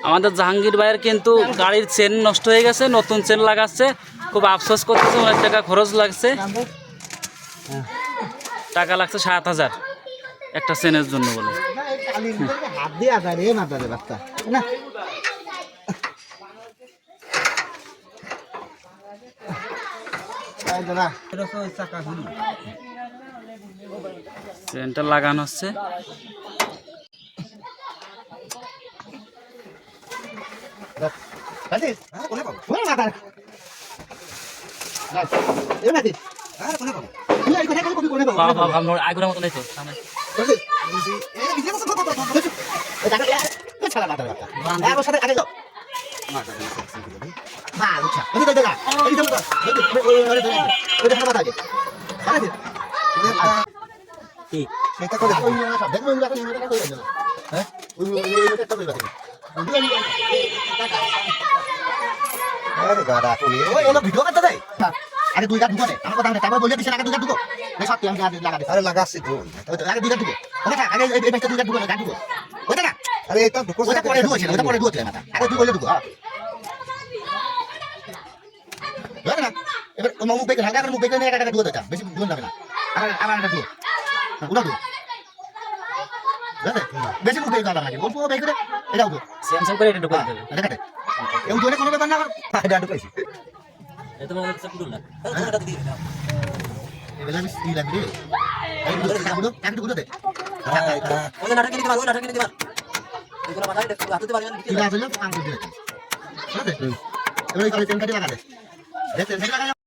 আমাদের জাহাঙ্গীর ভাইয়ের কিন্তু গাড়ির চেন নষ্ট হয়ে গেছে, নতুন চেন লাগাচ্ছে, খুব আফসোস করতেছে, অনেক টাকা খরচ লাগছে, টাকা লাগছে 7,000 একটা চেনের জন্য বলে। চেনটা লাগানো হচ্ছে। আরে দুই গাছ ঢুকো আমার কথা তারপর বলে দিছেন আগে দুই গাছ ঢুকো এই সত্যি আমি লাগা দিই। আরে লাগাচ্ছি তো আগে দুই গাছ ঢুকো ওটা থাক আগে এই পাশে দুই গাছ ঢুকো গাছ ঢুকো ওটা না আরে এটা ঢুকো ওটা পরে ঢুকছে ওটা পরে ঢুকছে না আগে দুই বলে ঢুকো ধরে না এবার মুখ বেকে হালকা করে মুখ বেকে নিয়ে একটা ঢুকো দেটা বেশি ঢুকো যাবে না আবার একটা ঢুকো ওটা ঢুকো বেশি মুখ বেকে দাঁড়া লাগে অল্প বেকে করে এটা ঢুকো সেম করে এটা ঢুকে দেবে, দেখাতে এই দুটো কোনো ব্যাপার না এটা ঢুকাইছি এটা মনে হচ্ছে পুরো না এটা দিয়ে দাও এবেলা আমি স্টিল লাগবে এই দুটো কাপড় এক দুটো দে ওই নাটকে দিবা, ওই নাটকে দিবা, এগুলো বানাই দেখো হাতে পারবেন ঠিক আছে না কাম করে দিতে ঠিক আছে এবারে এই করে চেন কাটি লাগা দে দেখতে লাগা